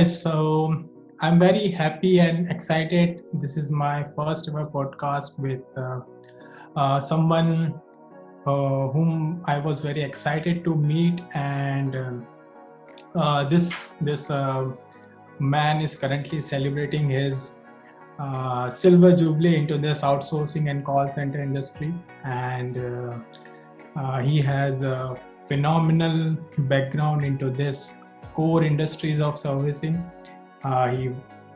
guys. So I'm very happy and excited. This is my first ever podcast with someone whom I was very excited to meet, and this man is currently celebrating his silver jubilee into this outsourcing and call center industry, and he has a phenomenal background into this core industries of servicing. Uh, he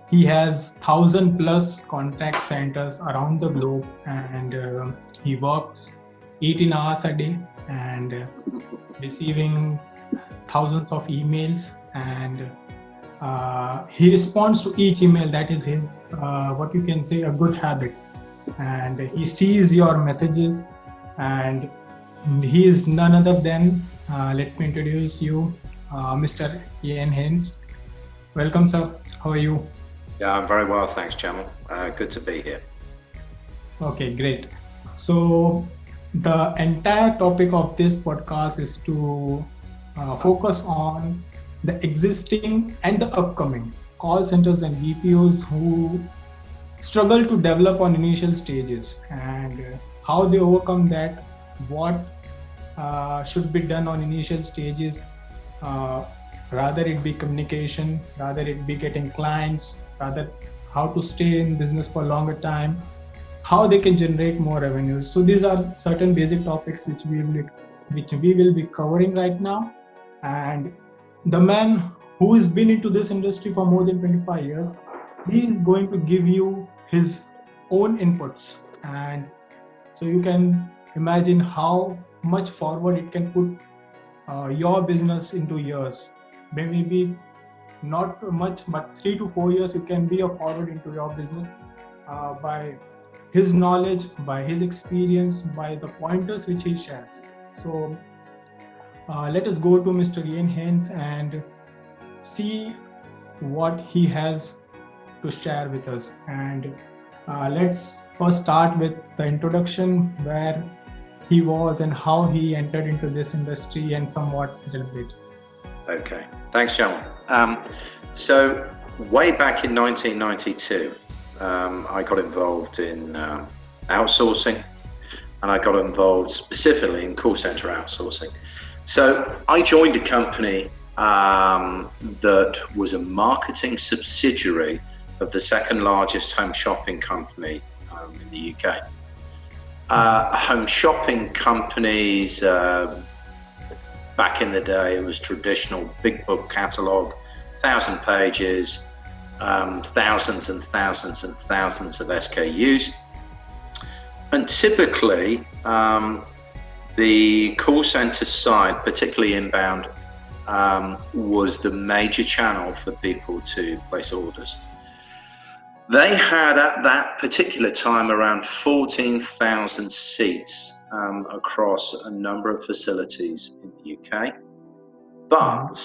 he has 1,000 plus contact centers around the globe, and he works 18 hours a day and receiving thousands of emails, and he responds to each email. That is his what you can say a good habit, and he sees your messages, and he is none other than let me introduce you, Mr. Ian Haines. Welcome, sir. How are you? Yeah, I'm very well, thanks, Jamil. Good to be here. Okay, great. So, the entire topic of this podcast is to focus on the existing and the upcoming call centers and BPOs who struggle to develop on initial stages, and how they overcome that, what should be done on initial stages, uh, rather it be communication, rather it be getting clients, rather how to stay in business for a longer time, how they can generate more revenues. So these are certain basic topics which we will be covering right now. And the man who has been into this industry for more than 25 years, he is going to give you his own inputs, and so you can imagine how much forward it can put your business into years. Maybe not much, but 3 to 4 years you can be a forward into your business by his knowledge, by his experience, by the pointers which he shares. So let us go to Mr. Ian Haynes and see what he has to share with us. And let's first start with the introduction, where he was and how he entered into this industry and somewhat a little bit. Okay, thanks, Jamil. So, way back in 1992, I got involved in outsourcing, and I got involved specifically in call center outsourcing. So, I joined a company that was a marketing subsidiary of the second largest home shopping company in the UK. Home shopping companies, back in the day, it was traditional big book catalogue, 1,000 pages, thousands and thousands and thousands of SKUs. And typically, the call centre side, particularly inbound, was the major channel for people to place orders. They had at that particular time around 14,000 seats across a number of facilities in the UK, but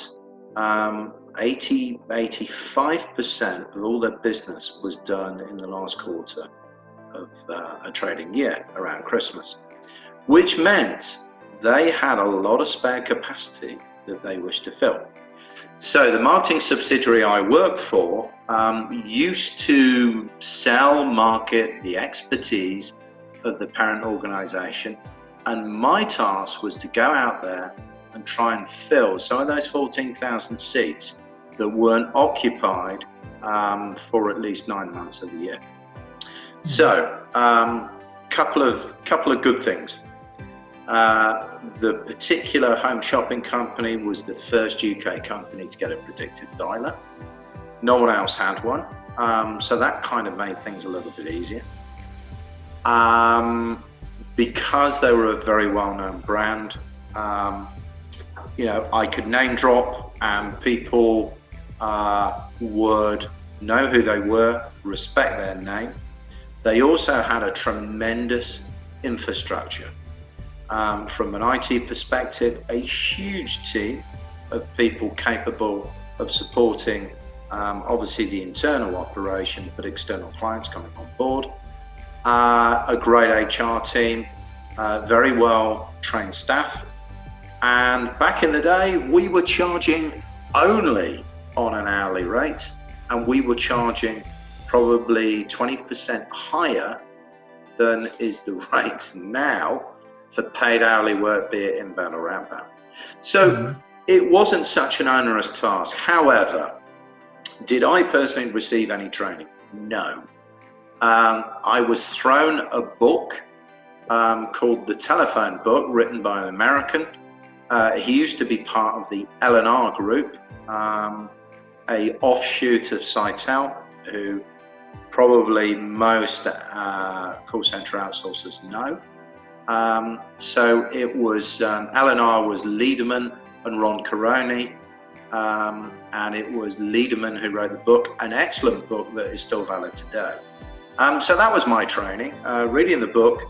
85% of all their business was done in the last quarter of a trading year around Christmas, which meant they had a lot of spare capacity that they wished to fill. So the marketing subsidiary I worked for used to sell, market the expertise of the parent organisation, and my task was to go out there and try and fill some of those 14,000 seats that weren't occupied for at least 9 months of the year. So, couple of good things. The particular home shopping company was the first UK company to get a predictive dialer. No one else had one, so that kind of made things a little bit easier. Because they were a very well-known brand, I could name drop, and people would know who they were, respect their name. They also had a tremendous infrastructure. From an IT perspective, a huge team of people capable of supporting obviously the internal operation, but external clients coming on board. A great HR team, very well trained staff. And back in the day, we were charging only on an hourly rate, and we were charging probably 20% higher than is the rate now for paid hourly work, be it inbound or outbound. So it wasn't such an onerous task. However, did I personally receive any training? No. I was thrown a book called The Telephone Book, written by an American. He used to be part of the L&R Group, a offshoot of Sitel, who probably most call center outsourcers know. So it was L&R was Liederman and Ron Caroni, and it was Liederman who wrote the book, an excellent book that is still valid today. So that was my training, reading the book,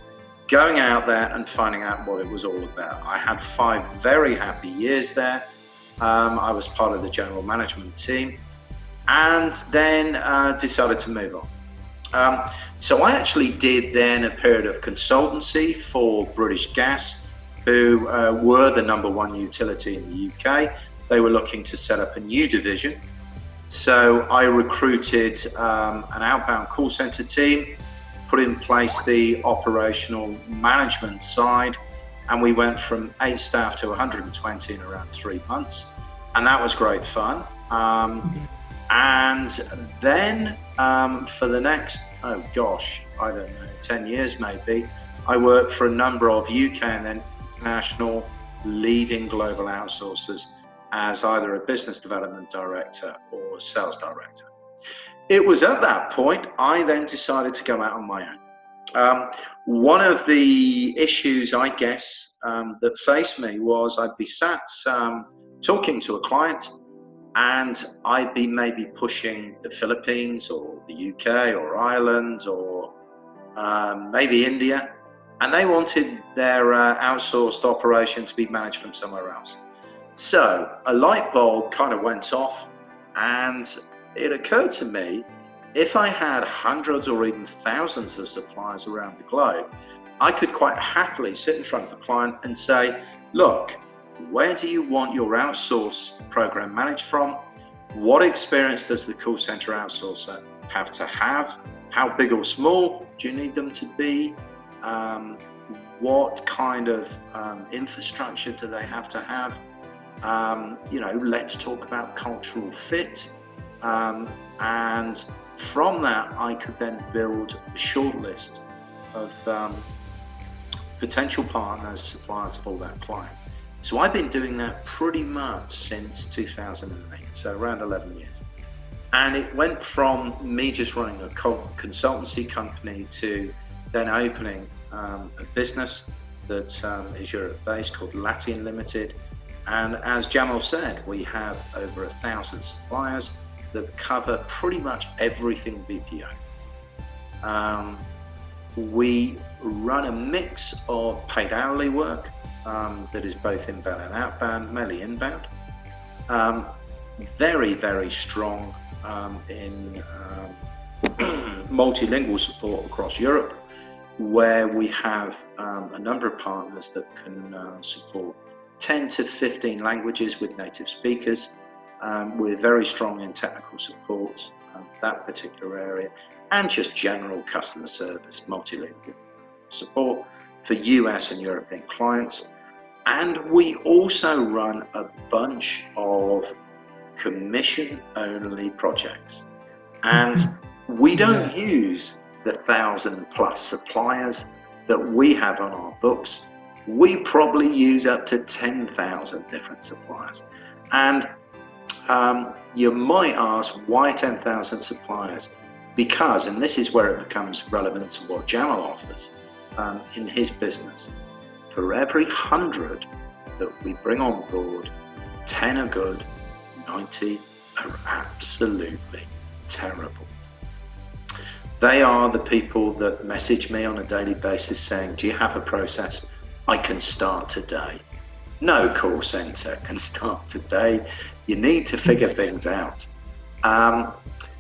going out there and finding out what it was all about. I had 5 very happy years there. I was part of the general management team, and then decided to move on. So I actually did then a period of consultancy for British Gas, who were the #1 utility in the UK. They were looking to set up a new division. So I recruited an outbound call center team, put in place the operational management side, and we went from 8 staff to 120 in around 3 months. And that was great fun. And then for the next, I don't know, 10 years maybe, I worked for a number of UK and international leading global outsourcers as either a business development director or sales director. It was at that point I then decided to go out on my own. One of the issues, I guess, that faced me was I'd be sat talking to a client, and I'd be maybe pushing the Philippines or the UK or Ireland or maybe India, and they wanted their outsourced operation to be managed from somewhere else. So a light bulb kind of went off, and it occurred to me, if I had hundreds or even thousands of suppliers around the globe, I could quite happily sit in front of a client and say, look, where do you want your outsource program managed from? What experience does the call center outsourcer have to have? How big or small do you need them to be? What kind of infrastructure do they have to have? Let's talk about cultural fit. And from that, I could then build a short list of potential partners, suppliers for that client. So I've been doing that pretty much since 2008, so around 11 years. And it went from me just running a consultancy company to then opening a business that is Europe-based called Latiane Limited. And as Jamil said, we have over 1,000 suppliers that cover pretty much everything BPO. We run a mix of paid hourly work that is both inbound and outbound, mainly inbound. Very, very strong in multilingual support across Europe, where we have a number of partners that can support 10 to 15 languages with native speakers. We're very strong in technical support, that particular area, and just general customer service, multilingual support for US and European clients. And we also run a bunch of commission-only projects. And we don't use the 1,000+ suppliers that we have on our books. We probably use up to 10,000 different suppliers. And you might ask, why 10,000 suppliers? Because, and this is where it becomes relevant to what Jamil offers in his business, for every 100 that we bring on board, 10 are good, 90 are absolutely terrible. They are the people that message me on a daily basis saying, do you have a process? I can start today. No call center can start today. You need to figure things out.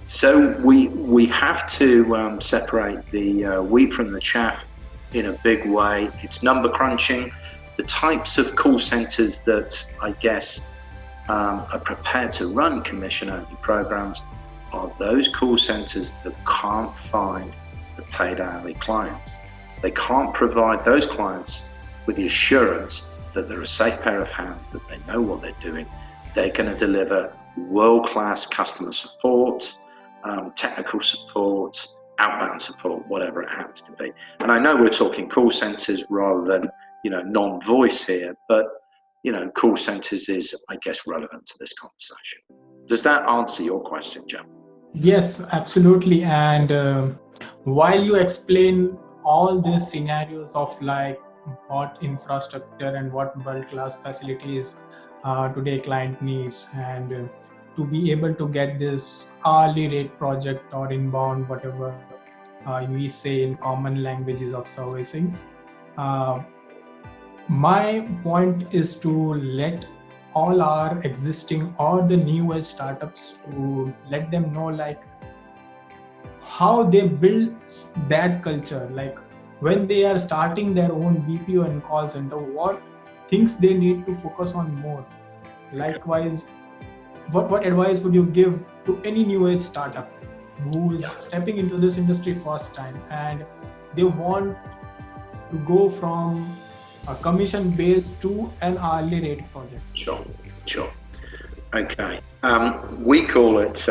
So we have to separate the wheat from the chaff in a big way. It's number crunching. The types of call centers that I guess are prepared to run commission-only programs are those call centers that can't find the paid hourly clients. They can't provide those clients with the assurance that they're a safe pair of hands, that they know what they're doing. They're going to deliver world-class customer support, technical support, outbound support, whatever it happens to be. And I know we're talking call centers rather than, non-voice here, but, call centers is, I guess, relevant to this conversation. Does that answer your question, Jim? Yes, absolutely. And while you explain all these scenarios of like what infrastructure and what world-class facilities today client needs, and to be able to get this hourly rate project or inbound, whatever we say in common languages of servicing, uh, my point is to let all our existing or the new age startups, to let them know like how they build that culture, like when they are starting their own BPO and call center, what things they need to focus on more. Likewise, what advice would you give to any new age startup who is stepping into this industry first time and they want to go from a commission based to an hourly rate project? Sure. Okay. We call it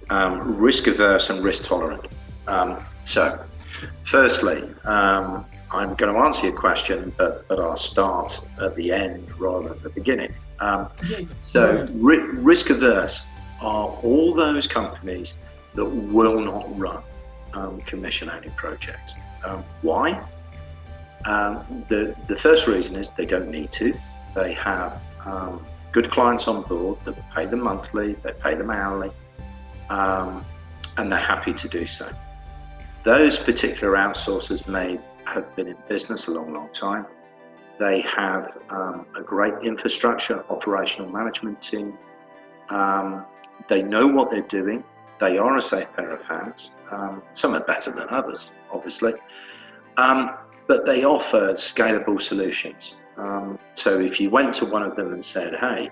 risk-averse and risk-tolerant. So, firstly, I'm going to answer your question, but I'll start at the end rather than the beginning. So, risk-averse are all those companies that will not run commission-only projects. Why? The first reason is they don't need to. They have good clients on board that pay them monthly, they pay them hourly, and they're happy to do so. Those particular outsourcers may have been in business a long time. They have a great infrastructure, operational management team. They know what they're doing. They are a safe pair of hands. Some are better than others, obviously. But they offer scalable solutions. So if you went to one of them and said, hey,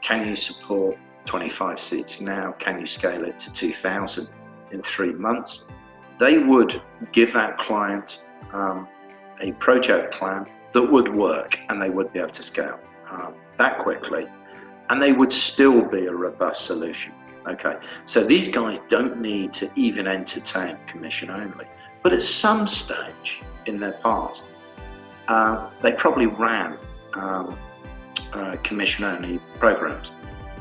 can you support 25 seats now? Can you scale it to 2,000 in 3 months? They would give that client a project plan that would work, and they would be able to scale that quickly, and they would still be a robust solution. Okay, so these guys don't need to even entertain commission only, but at some stage in their past, they probably ran commission-only programs.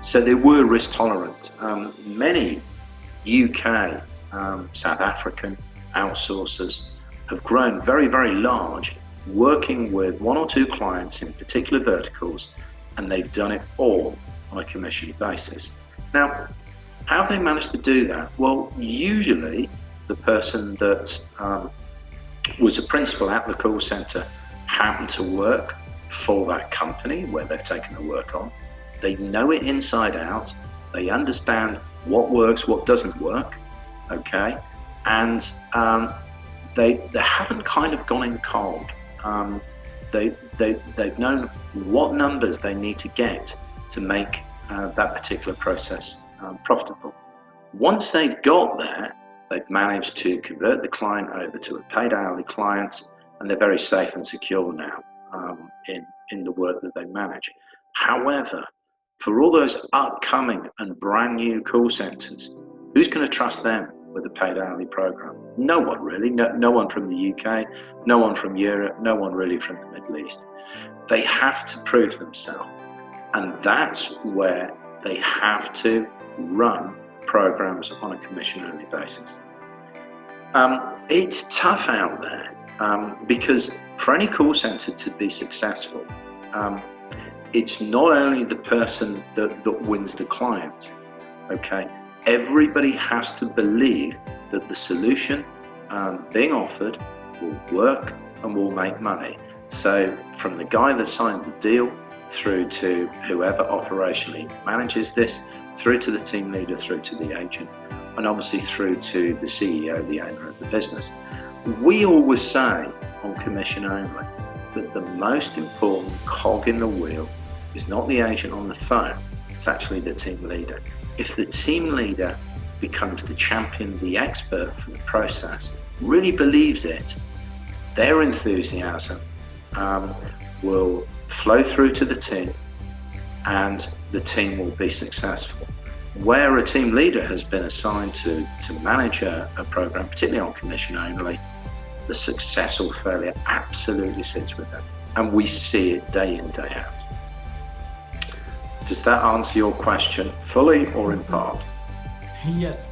So they were risk-tolerant. Many UK, South African outsourcers have grown very, very large, working with 1 or 2 clients in particular verticals, and they've done it all on a commission basis. Now, how have they managed to do that? Well, usually the person that was a principal at the call center happened to work for that company where they've taken the work on. They know it inside out. They understand what works, what doesn't work, okay? And they haven't kind of gone in cold. They've known what numbers they need to get to make that particular process profitable. Once they've got there, they've managed to convert the client over to a paid hourly client, and they're very safe and secure now in the work that they manage. However, for all those upcoming and brand new call centers, who's going to trust them with a paid hourly program? No one really. No one from the UK, no one from Europe, no one really from the Middle East. They have to prove themselves, and that's where they have to run programs on a commission-only basis. It's tough out there because for any call center to be successful, it's not only the person that wins the client, okay? Everybody has to believe that the solution being offered will work and will make money. So from the guy that signed the deal through to whoever operationally manages this, through to the team leader, through to the agent, and obviously through to the CEO, the owner of the business. We always say on commission only that the most important cog in the wheel is not the agent on the phone, it's actually the team leader. If the team leader becomes the champion, the expert for the process, really believes it, their enthusiasm will flow through to the team, and the team will be successful. Where a team leader has been assigned to manage a program, particularly on commission only, the success or failure absolutely sits with them. And we see it day in, day out. Does that answer your question fully or in part? Yes.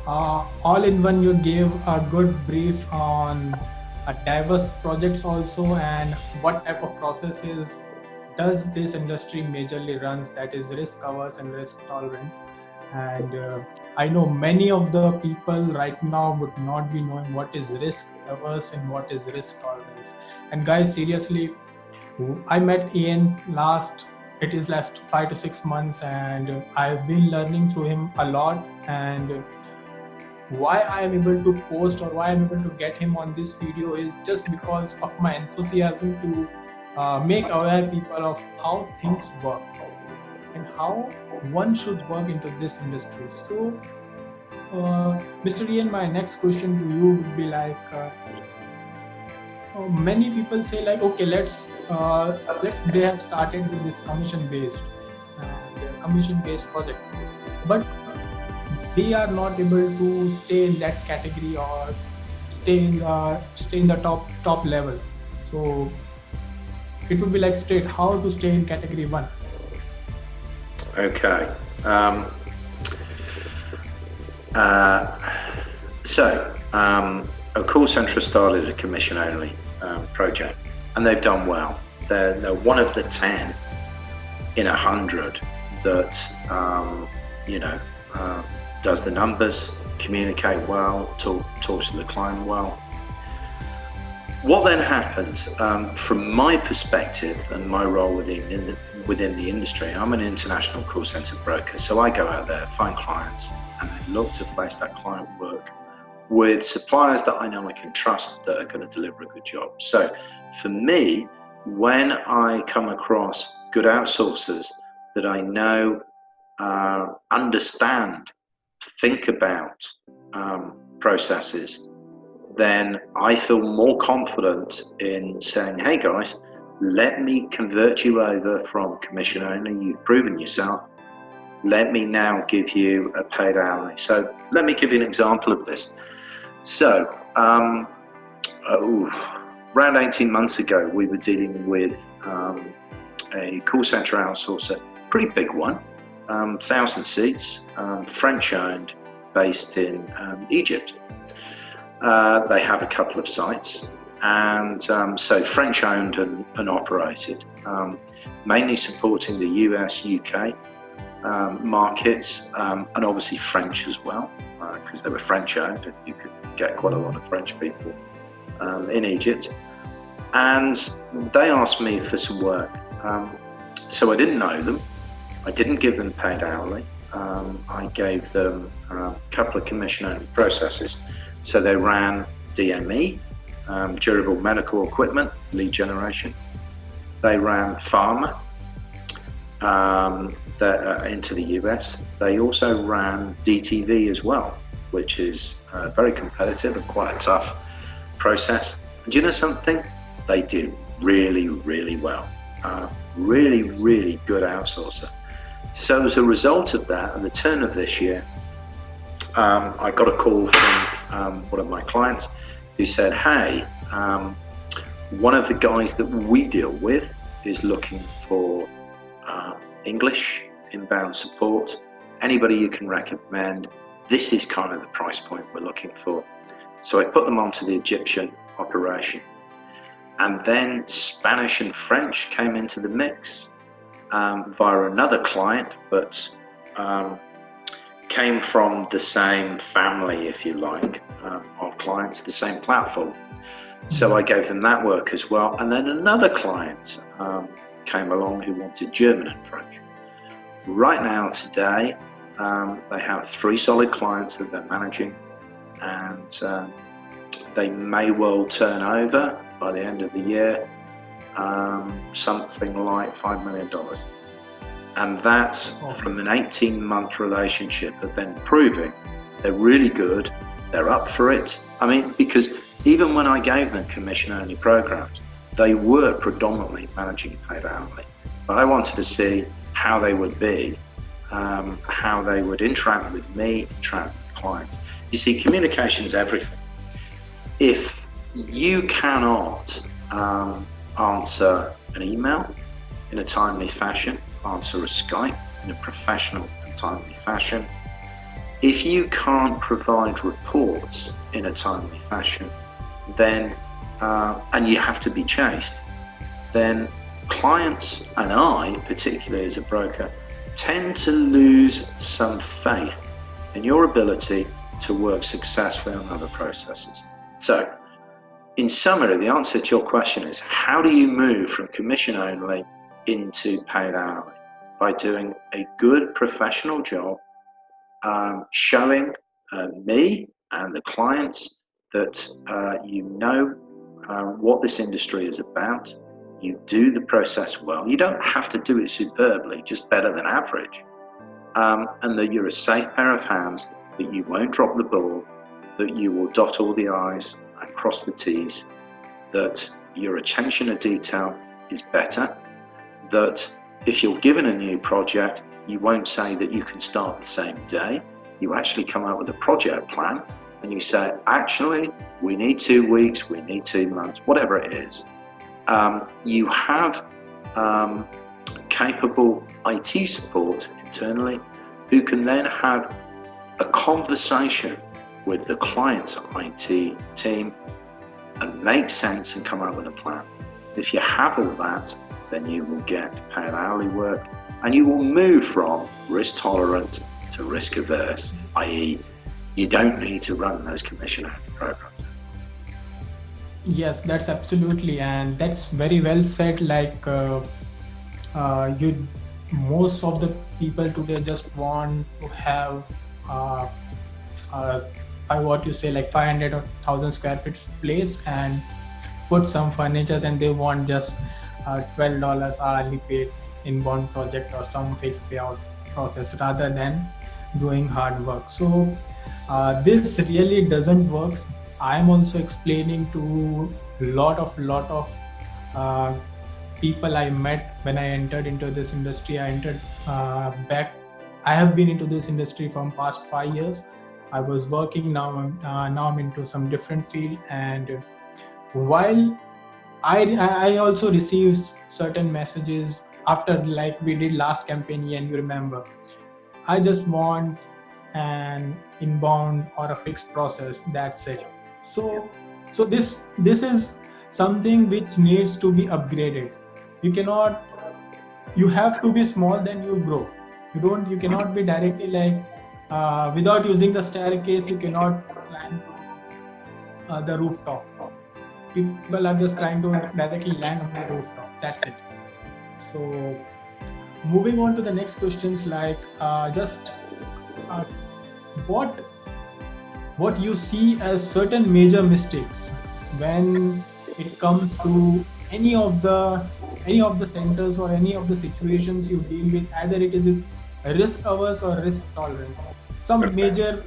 All in one, you gave a good brief on diverse projects also, and what type of processes does this industry majorly runs, that is risk-averse and risk tolerance. And I know many of the people right now would not be knowing what is risk-averse and what is risk tolerance. And guys, seriously, I met Ian last 5 to 6 months, and I've been learning through him a lot. And why I am able to post or why I'm able to get him on this video is just because of my enthusiasm to make aware people of how things work and how one should work into this industry. So, Mr. Ian, my next question to you would be like, many people say like, okay, let's they have started with this commission based project, but they are not able to stay in that category or stay in the top level. So it would be like straight how to stay in category 1. Okay. A call center started a commission only project, and they've done well. They're one of the 10 in 100 that does the numbers, communicate well, talks to the client well. What then happens, from my perspective and my role within the industry, I'm an international call center broker, so I go out there, find clients, and then look to place that client work with suppliers that I know I can trust that are going to deliver a good job. So for me, when I come across good outsourcers that I know understand, think about processes, then I feel more confident in saying, hey guys, let me convert you over from commission only. You've proven yourself. Let me now give you a paid hourly. So let me give you an example of this. So around 18 months ago, we were dealing with a call center outsourcer, pretty big one, 1,000 seats, French owned, based in Egypt. They have a couple of sites, and so French owned and operated, mainly supporting the US, UK markets, and obviously French as well, because they were French owned, and you could get quite a lot of French people in Egypt. And they asked me for some work, so I didn't know them. I didn't give them paid hourly. I gave them a couple of commission-only processes. So they ran DME, durable medical equipment, lead generation. They ran pharma into the US. They also ran DTV as well, which is very competitive and quite a tough process. And do you know something? They did really, really well. Really, really good outsourcer. So as a result of that, at the turn of this year, I got a call from one of my clients who said, hey, one of the guys that we deal with is looking for English inbound support. Anybody you can recommend? This is kind of the price point we're looking for. So I put them onto the Egyptian operation. And then Spanish and French came into the mix via another client, but came from the same family, if you like, of clients, the same platform. So I gave them that work as well. And then another client came along who wanted German and French. Right now, today, they have 3 solid clients that they're managing, and they may well turn over by the end of the year something like $5 million. And that's from an 18-month relationship of then proving they're really good, they're up for it. I mean, because even when I gave them commission-only programs, they were predominantly managing paid hourly. But I wanted to see how they would be, how they would interact with me, interact with clients. You see, communication is everything. If you cannot answer an email in a timely fashion, answer a Skype in a professional and timely fashion, if you can't provide reports in a timely fashion, then and you have to be chased, then clients, and I particularly as a broker, tend to lose some faith in your ability to work successfully on other processes. So, in summary, the answer to your question is, how do you move from commission only into paid hourly? By doing a good professional job, showing me and the clients that you know what this industry is about, you do the process well. You don't have to do it superbly, just better than average. And that you're a safe pair of hands, that you won't drop the ball, that you will dot all the I's and cross the T's, that your attention to detail is better, that if you're given a new project, you won't say that you can start the same day. You actually come up with a project plan and you say, actually, we need 2 weeks, we need 2 months, whatever it is. You have capable IT support internally who can then have a conversation with the client's IT team and make sense and come up with a plan. If you have all that, then you will get paid hourly work and you will move from risk tolerant to risk averse, i.e. you don't need to run those commission programs. Yes, that's absolutely, and that's very well said. Like most of the people today just want to have what you say, like 500 or 1,000 square feet place and put some furniture, and they want just $12 hourly paid inbound project or some fixed payout process rather than doing hard work. So this really doesn't work. I'm also explaining to lot of people I met when I entered into this industry. I have been into this industry from past 5 years. I was working, now I'm into some different field, and while I also received certain messages after, like we did last campaign, and you remember, I just want an inbound or a fixed process, that's it. So this is something which needs to be upgraded. You have to be small, then you grow. You cannot be directly like without using the staircase, you cannot climb the rooftop. People are just trying to directly land on the rooftop, that's it. So moving on to the next questions, like what you see as certain major mistakes when it comes to any of the centers or any of the situations you deal with, either it is risk averse or risk tolerant. Some major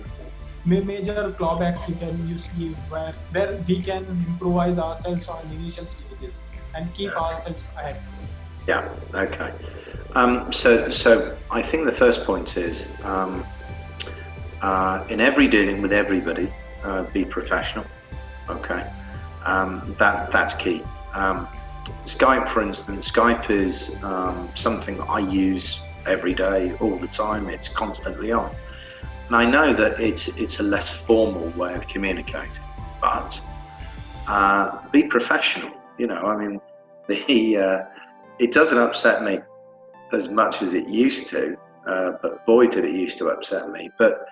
clawbacks you see where we can improvise ourselves on initial stages and keep ourselves ahead. Yeah, okay. So I think the first point is in every dealing with everybody, be professional. Okay, that's key. Skype, for instance, Skype is something that I use every day, all the time. It's constantly on, and I know that it's a less formal way of communicating, but be professional. You know, I mean, it doesn't upset me as much as it used to, but boy did it used to upset me. But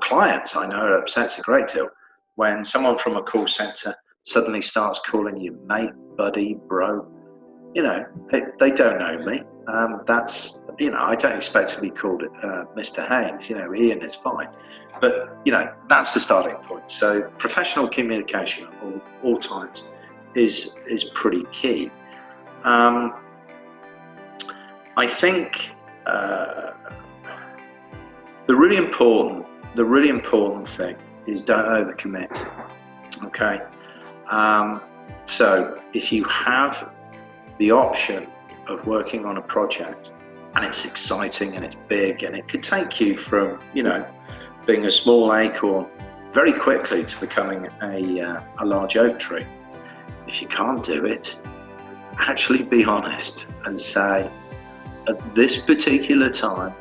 clients, I know, it upsets a great deal when someone from a call center suddenly starts calling you mate, buddy, bro. You know, they don't know me. That's, you know, I don't expect to be called Mr. Haines. You know, Ian is fine. But, you know, that's the starting point. So professional communication at all times is pretty key. I think uh, the really important thing is don't overcommit. Okay. So if you have the option of working on a project and it's exciting and it's big and it could take you from, being a small acorn very quickly to becoming a large oak tree. If you can't do it, actually be honest and say, at this particular time,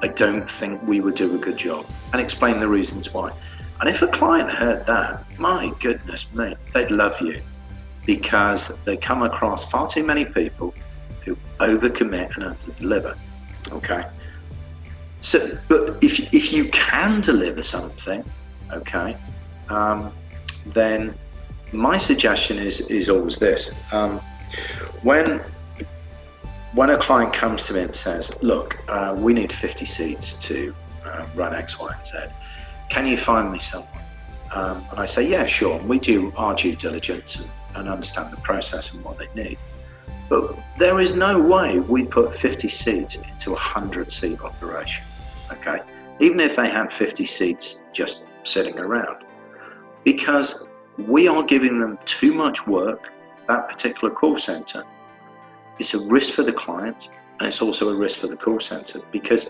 I don't think we would do a good job, and explain the reasons why. And if a client heard that, my goodness me, they'd love you, because they come across far too many people who overcommit and underdeliver. Okay. So, but if you can deliver something, okay, then my suggestion is always this: when a client comes to me and says, "Look, we need 50 seats to run X, Y, and Z. Can you find me someone?" And I say, "Yeah, sure." And we do our due diligence and understand the process and what they need. But there is no way we put 50 seats into a 100-seat operation, okay? Even if they had 50 seats just sitting around, because we are giving them too much work. That particular call center, it's a risk for the client, and it's also a risk for the call center, because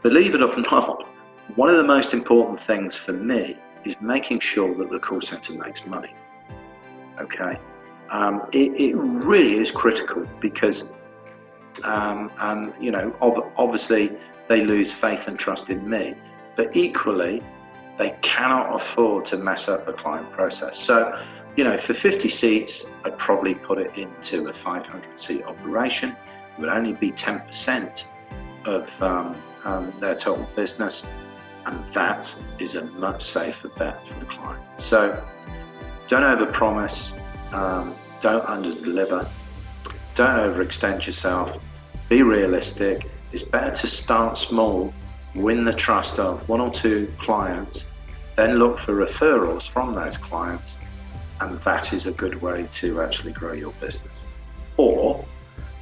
believe it or not, one of the most important things for me is making sure that the call center makes money. Okay, it really is critical, because obviously they lose faith and trust in me, but equally they cannot afford to mess up the client process. So, for 50 seats, I'd probably put it into a 500-seat operation. It would only be 10% of their total business, and that is a much safer bet for the client. So don't overpromise, don't underdeliver, don't overextend yourself, be realistic. It's better to start small, win the trust of 1 or 2 clients, then look for referrals from those clients, and that is a good way to actually grow your business. Or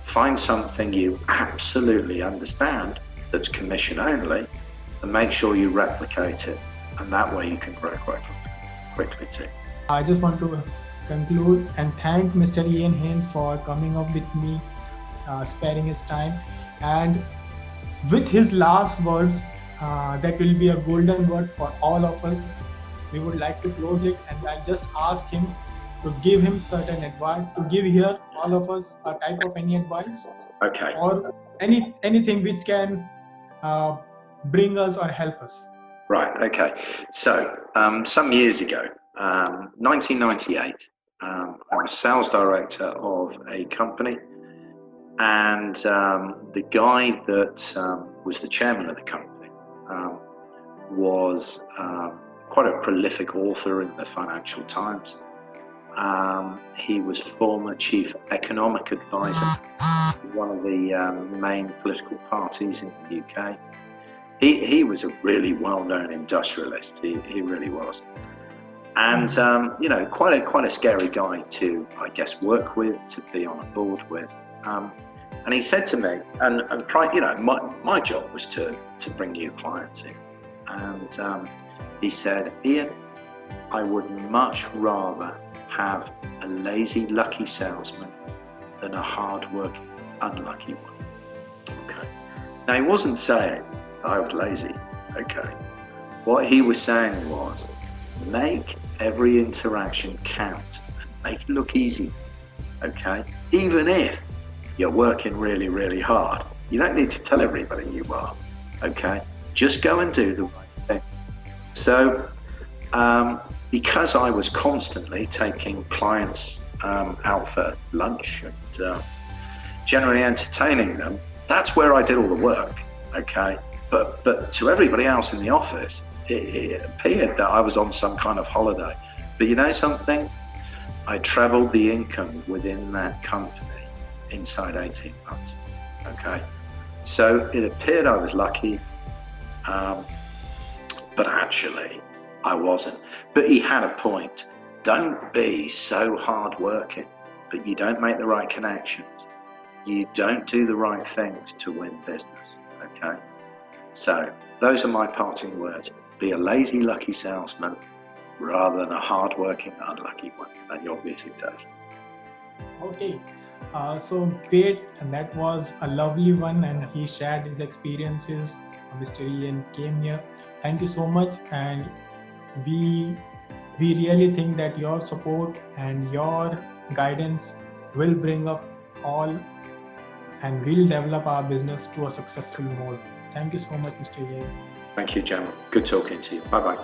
find something you absolutely understand that's commission only, and make sure you replicate it, and that way you can grow quickly too. I just want to conclude and thank Mr. Ian Haines for coming up with me, sparing his time, and with his last words, that will be a golden word for all of us. We would like to close it, and I'll just ask him to give him certain advice, to give here all of us a type of any advice, okay, or anything which can bring us or help us. Right, okay. So some years ago, 1998, I was sales director of a company, and the guy that was the chairman of the company was quite a prolific author in the Financial Times. He was former chief economic advisor to one of the main political parties in the UK. He was a really well-known industrialist. He really was, and quite a scary guy to, I guess, work with, to be on a board with. And he said to me, my job was to bring new clients in, and he said, "Ian, I would much rather have a lazy, lucky salesman than a hard-working, unlucky one." Okay. Now, he wasn't saying I was lazy. Okay. What he was saying was, make every interaction count and make it look easy. Okay. Even if you're working really, really hard, you don't need to tell everybody you are. Okay. Just go and do the right thing. So, because I was constantly taking clients out for lunch and generally entertaining them, that's where I did all the work. Okay. But to everybody else in the office, it appeared that I was on some kind of holiday. But you know something? I trebled the income within that company inside 18 months. Okay, so it appeared I was lucky, but actually I wasn't. But he had a point. Don't be so hardworking, but you don't make the right connections. you don't do the right things to win business, okay? So those are my parting words. Be a lazy, lucky salesman rather than a hard-working, unlucky one, and you'll be successful. Okay, so great, and that was a lovely one, and he shared his experiences. Mr. Ian came here. Thank you so much, and we we really think that your support and your guidance will bring up all, and we'll develop our business to a successful mode. Thank you so much, Mr. Ian. Thank you, Jamil. Good talking to you. Bye-bye.